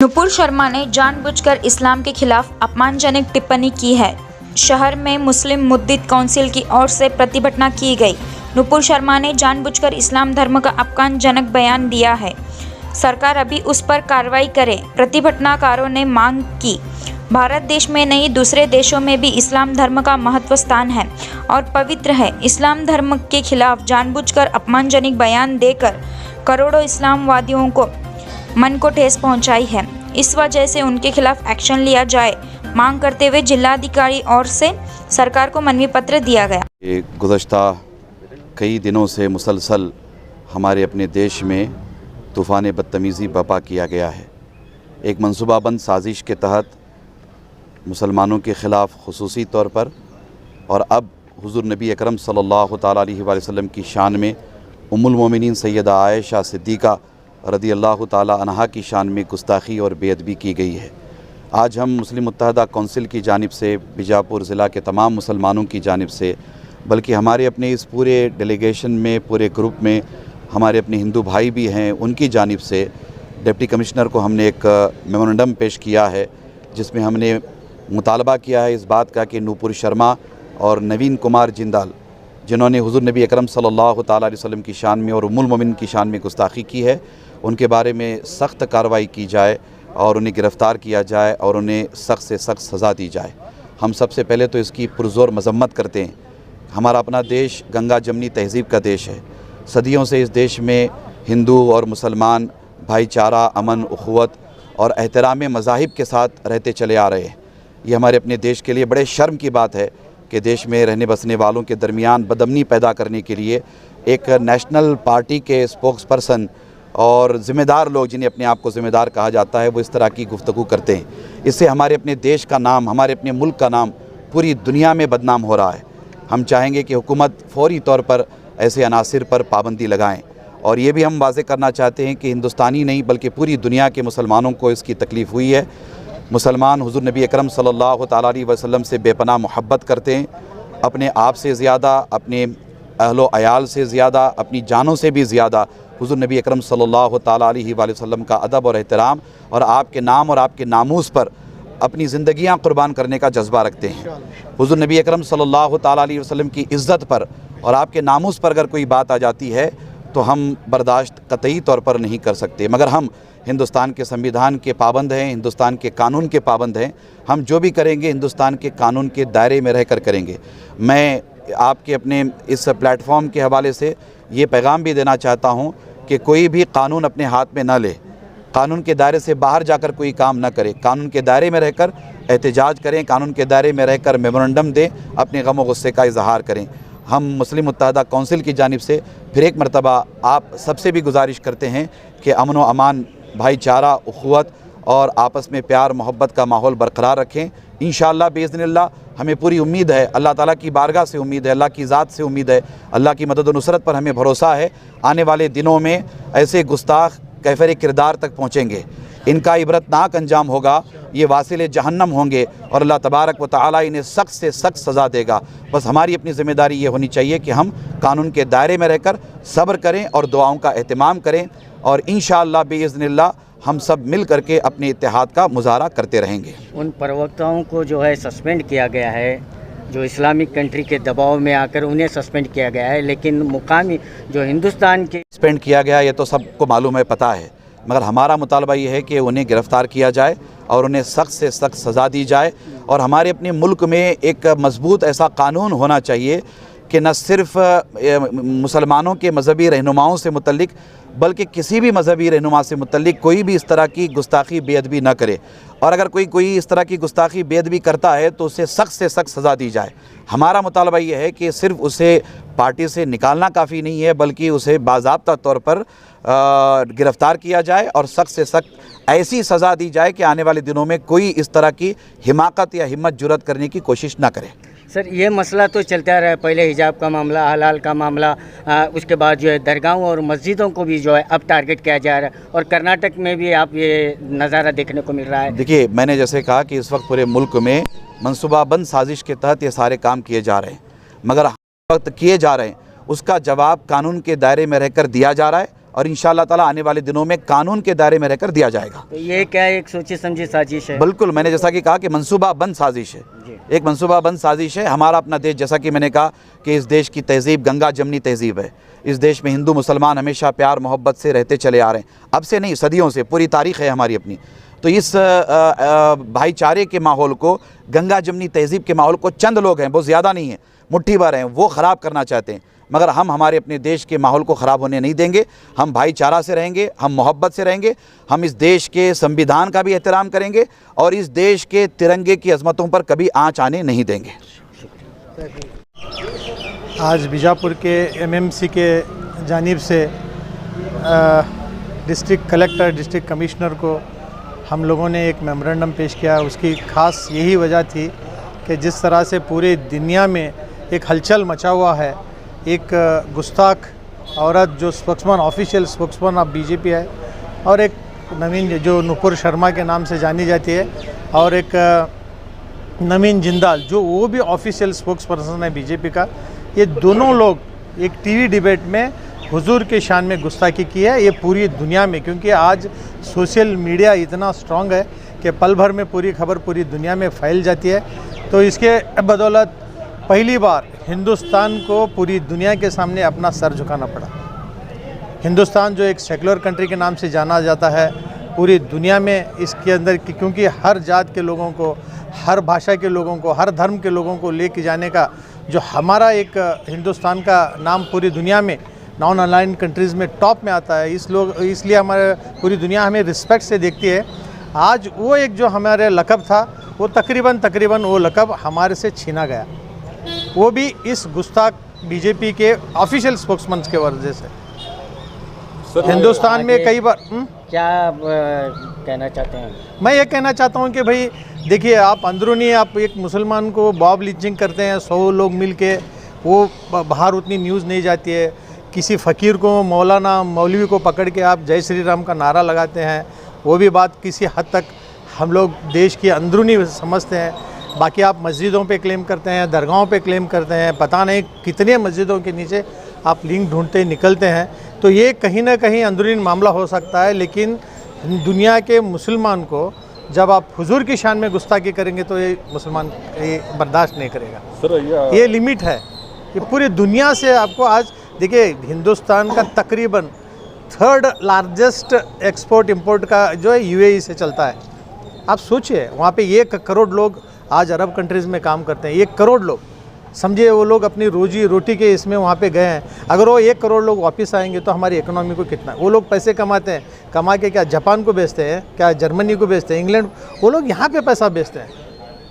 नुपुर शर्मा ने जानबूझकर इस्लाम के खिलाफ अपमानजनक टिप्पणी की है। शहर में मुस्लिम मुद्दित काउंसिल की ओर से प्रतिभटना की गई। नुपुर शर्मा ने जानबूझकर इस्लाम धर्म का अपमानजनक बयान दिया है। सरकार अभी उस पर कार्रवाई करे। प्रतिभटनाकारों ने मांग की, भारत देश में नहीं दूसरे देशों में भी इस्लाम धर्म का महत्व स्थान है और पवित्र है। इस्लाम धर्म के खिलाफ जानबूझकर अपमानजनक बयान देकर करोड़ों इस्लामवादियों को मन को ठेस पहुंचाई है। इस वजह से उनके खिलाफ एक्शन लिया जाए मांग करते हुए जिलाधिकारी और से सरकार को मनवी पत्र दिया गया। गुज़श्ता कई दिनों से मुसलसल हमारे अपने देश में तूफ़ान बदतमीज़ी बर्पा किया गया है। एक मनसूबाबंद साजिश के तहत मुसलमानों के ख़िलाफ़ खुसूसी तौर पर और अब हुज़ूर नबी अकरम सल्लल्लाहु तआला अलैहि वसल्लम की शान में उम्मुल मोमिनीन सैयदा आयशा सिद्दीक़ा रदी अल्लाह ताला अन्हा की शान में गुस्ताखी और बेअदबी की गई है। आज हम मुस्लिम मुत्तहदा कौंसिल की जानिब से, बीजापुर ज़िला के तमाम मुसलमानों की जानिब से, बल्कि हमारे अपने इस पूरे डेलीगेशन में, पूरे ग्रुप में हमारे अपने हिंदू भाई भी हैं, उनकी जानिब से डिप्टी कमिश्नर को हमने एक मेमोरेंडम पेश किया है, जिसमें हमने मुतालबा किया है इस बात का कि नुपुर शर्मा और नवीन कुमार जिंदाल, जिन्होंने हुज़ूर नबी अकरम सल्लल्लाहु तआला अलैहि वसल्लम की शान में और उम्मुल मोमिनीन की शान में गुस्ताखी की है, उनके बारे में सख्त कार्रवाई की जाए और उन्हें गिरफ़्तार किया जाए और उन्हें सख्त से सख्त सज़ा दी जाए। हम सबसे पहले तो इसकी पुरज़ोर मज़म्मत करते हैं। हमारा अपना देश गंगा जमनी तहज़ीब का देश है। सदियों से इस देश में हिंदू और मुसलमान भाईचारा, अमन, उख़ुवत और एहतराम मज़ाहिब के साथ रहते चले आ रहे हैं। ये हमारे अपने देश के लिए बड़े शर्म की बात है कि देश में रहने बसने वालों के दरमियान बदअमनी पैदा करने के लिए एक नेशनल पार्टी के स्पोक्स पर्सन और ज़िम्मेदार लोग, जिन्हें अपने आप को ज़िम्मेदार कहा जाता है, वो इस तरह की गुफ्तगू करते हैं। इससे हमारे अपने देश का नाम, हमारे अपने मुल्क का नाम पूरी दुनिया में बदनाम हो रहा है। हम चाहेंगे कि हुकूमत फ़ौरी तौर पर ऐसे अनासिर पर पाबंदी लगाएं और ये भी हम वाज़े करना चाहते हैं कि हिंदुस्तानी नहीं बल्कि पूरी दुनिया के मुसलमानों को इसकी तकलीफ़ हुई है। मुसलमान हुज़ूर नबी अकरम सल्लल्लाहु तआला अलैहि वसल्लम से बेपनाह मोहब्बत करते हैं, अपने आप से ज़्यादा, अपने अहलो अयाल से ज़्यादा, अपनी जानों से भी ज़्यादा हुज़ूर नबी अकरम सल्लल्लाहु तआला अलैहि वसल्लम का अदब और एहतराम और आपके नाम और आपके नामूस पर अपनी ज़िंदगियाँ कुर्बान करने का जज्बा रखते हैं। हुज़ूर नबी अकरम सल्लल्लाहु तआला अलैहि वसल्लम की इज़्ज़त पर और आपके नामूस पर अगर कोई बात आ जाती है तो हम बर्दाश्त कतई तौर पर नहीं कर सकते। मगर हम हिंदुस्तान के संविधान के पाबंद हैं, हिंदुस्तान के कानून के पाबंद हैं। हम जो भी करेंगे हिंदुस्तान के कानून के दायरे में रहकर करेंगे। मैं आपके अपने इस प्लेटफॉर्म के हवाले से ये पैगाम भी देना चाहता हूँ कि कोई भी कानून अपने हाथ में न ले, कानून के दायरे से बाहर जाकर कोई काम न करे। कानून के दायरे में रहकर एहतजाज करें, कानून के दायरे में रहकर मेमोरेंडम दें, अपने गम व गुस्से का इजहार करें। हम मुस्लिम मुत्तहदा कौंसिल की जानिब से फिर एक मरतबा आप सबसे भी गुजारिश करते हैं कि अमन व अमान, भाईचारा, उख़ुवत और आपस में प्यार मोहब्बत का माहौल बरकरार रखें। इंशाअल्लाह बिइज़्निल्लाह हमें पूरी उम्मीद है, अल्लाह ताला की बारगाह से उम्मीद है, अल्लाह की ज़ात से उम्मीद है, अल्लाह की मदद व नुसरत पर हमें भरोसा है। आने वाले दिनों में ऐसे गुस्ताख कैफर किरदार तक पहुँचेंगे, इनका इबरतनाक अंजाम होगा, ये वासिल जहन्नम होंगे और अल्लाह तबारक व तआला इन्हें सख्त से सख्त सज़ा देगा। बस हमारी अपनी ज़िम्मेदारी ये होनी चाहिए कि हम कानून के दायरे में रहकर सब्र करें और दुआओं का एहतमाम करें और इंशाअल्लाह बिइज़्निल्लाह हम सब मिल करके अपने इत्तेहाद का मुज़ाहरा करते रहेंगे। उन प्रवक्ताओं को जो है सस्पेंड किया गया है, जो इस्लामिक कंट्री के दबाव में आकर उन्हें सस्पेंड किया गया है, लेकिन मुकामी जो हिंदुस्तान के सस्पेंड किया गया ये तो सबको मालूम है, पता है। मगर हमारा मुतालबा ये है कि उन्हें गिरफ़्तार किया जाए और उन्हें सख्त से सख्त सज़ा दी जाए। और हमारे अपने मुल्क में एक मजबूत ऐसा कानून होना चाहिए कि न सिर्फ़ मुसलमानों के मजहबी रहनुमाओं से मुतल्लिक बल्कि किसी भी मजहबी रहनुमा से मुतल्लिक कोई भी इस तरह की गुस्ताखी बेअदबी न करे। और अगर कोई इस तरह की गुस्ताखी बेअदबी करता है तो उसे सख्त से सख्त सज़ा दी जाए। हमारा मुतालबा ये है कि सिर्फ़ उसे पार्टी से निकालना काफ़ी नहीं है, बल्कि उसे बाज़ाब्ता तौर पर गिरफ़्तार किया जाए और सख्त से सख्त ऐसी सज़ा दी जाए कि आने वाले दिनों में कोई इस तरह की हिमाकत या हिम्मत जुर्रत करने की कोशिश ना करे। सर, ये मसला तो चलता रहा है, पहले हिजाब का मामला, हलाल का मामला, उसके बाद जो है दरगाहों और मस्जिदों को भी जो है अब टारगेट किया जा रहा है और कर्नाटक में भी आप ये नज़ारा देखने को मिल रहा है। देखिए, मैंने जैसे कहा कि इस वक्त पूरे मुल्क में मनसूबाबंद साजिश के तहत ये सारे काम किए जा रहे हैं, मगर वक्त किए जा रहे हैं उसका जवाब कानून के दायरे में रहकर दिया जा रहा है और इंशाअल्लाह ताला आने वाले दिनों में कानून के दायरे में रहकर दिया जाएगा। तो ये क्या एक सोची समझी साजिश है? बिल्कुल, मैंने जैसा कि कहा कि मंसूबा बंद साजिश है, एक मंसूबा बंद साजिश है। हमारा अपना देश, जैसा कि मैंने कहा कि इस देश की तहज़ीब गंगा जमनी तहज़ीब है। इस देश में हिंदू मुसलमान हमेशा प्यार मोहब्बत से रहते चले आ रहे हैं, अब से नहीं, सदियों से, पूरी तारीख़ है हमारी अपनी। तो इस भाईचारे के माहौल को, गंगा जमनी तहज़ीब के माहौल को चंद लोग हैं, बहुत ज़्यादा नहीं है, मुट्ठी भर हैं, वो ख़राब करना चाहते हैं। मगर हम हमारे अपने देश के माहौल को ख़राब होने नहीं देंगे। हम भाईचारा से रहेंगे, हम मोहब्बत से रहेंगे, हम इस देश के संविधान का भी एहतराम करेंगे और इस देश के तिरंगे की अज़मतों पर कभी आँच आने नहीं देंगे। आज बीजापुर के एमएमसी के जानिब से डिस्ट्रिक्ट कलेक्टर, डिस्ट्रिक्ट कमिश्नर को हम लोगों ने एक मेमोरेंडम पेश किया। उसकी ख़ास यही वजह थी कि जिस तरह से पूरे दुनिया में एक हलचल मचा हुआ है, एक गुस्ताख औरत जो spokesman, official spokesman of BJP है, और एक नवीन जो नुपुर शर्मा के नाम से जानी जाती है, और एक नवीन जिंदाल जो वो भी ऑफिशियल स्पोक्सपर्सन है बीजेपी का। ये दोनों लोग एक टीवी डिबेट में हुजूर के शान में गुस्ताखी की है, ये पूरी दुनिया में, क्योंकि आज सोशल मीडिया इतना स्ट्रॉन्ग है कि पल भर में पूरी खबर पूरी दुनिया में फैल जाती है। तो इसके बदौलत पहली बार हिंदुस्तान को पूरी दुनिया के सामने अपना सर झुकाना पड़ा। हिंदुस्तान जो एक सेकुलर कंट्री के नाम से जाना जाता है पूरी दुनिया में, इसके अंदर क्योंकि हर जात के लोगों को, हर भाषा के लोगों को, हर धर्म के लोगों को लेके जाने का जो हमारा एक हिंदुस्तान का नाम पूरी दुनिया में नॉन अलाइंड कंट्रीज़ में टॉप में आता है, इसलिए हमारे पूरी दुनिया हमें रिस्पेक्ट से देखती है। आज वो एक जो हमारे लक़ब था, वो तकरीबन वो लक़ब हमारे से छीना गया, वो भी इस गुस्ताख बीजेपी के ऑफिशियल स्पोक्समैन के वजह से। हिंदुस्तान में कई बार क्या कहना चाहते हैं? मैं ये कहना चाहता हूँ कि भाई देखिए, आप अंदरूनी आप एक मुसलमान को बॉब लिंचिंग करते हैं 100 लोग मिल के, वो बाहर उतनी न्यूज़ नहीं जाती है। किसी फ़कीर को, मौलाना मौलवी को पकड़ के आप जय श्री राम का नारा लगाते हैं, वो भी बात किसी हद तक हम लोग देश की अंदरूनी समझते हैं। बाकी आप मस्जिदों पे क्लेम करते हैं, दरगाहों पे क्लेम करते हैं, पता नहीं कितने मस्जिदों के नीचे आप लिंक ढूंढते निकलते हैं। तो ये कहीं ना कहीं अंदरूनी मामला हो सकता है, लेकिन दुनिया के मुसलमान को जब आप हुजूर की शान में गुस्ताखी करेंगे तो ये मुसलमान ये बर्दाश्त नहीं करेगा। सर ये लिमिट है, ये पूरी दुनिया से आपको आज देखिए, हिंदुस्तान का तकरीबन 3rd लार्जेस्ट एक्सपोर्ट इंपोर्ट का जो है यूएई से चलता है। आप सोचिए, वहाँ पे 1 करोड़ लोग आज अरब कंट्रीज़ में काम करते हैं, 1 करोड़ लोग, समझिए वो लोग अपनी रोजी रोटी के इसमें वहाँ पे गए हैं। अगर वो 1 करोड़ लोग वापस आएंगे तो हमारी इकोनॉमी को कितना, वो लोग पैसे कमाते हैं, कमा के क्या जापान को बेचते हैं, क्या जर्मनी को बेचते हैं, इंग्लैंड, वो लोग यहाँ पे पैसा बेचते हैं।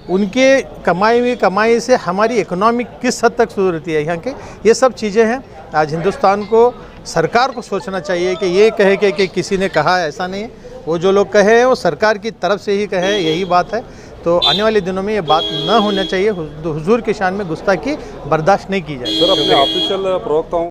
उनके कमाई से हमारी इकोनॉमी किस हद तक सुधरती है यहाँ के, ये सब चीज़ें हैं। आज हिंदुस्तान को, सरकार को सोचना चाहिए कि ये कहे कि किसी ने कहा है, ऐसा नहीं है। वो जो लोग कहे हैं वो सरकार की तरफ से ही कहे, यही बात है। तो आने वाले दिनों में ये बात न होना चाहिए। हुजूर के शान में गुस्ताखी बर्दाश्त नहीं की जाए। सर, अपने ऑफिशियल प्रवक्ताओं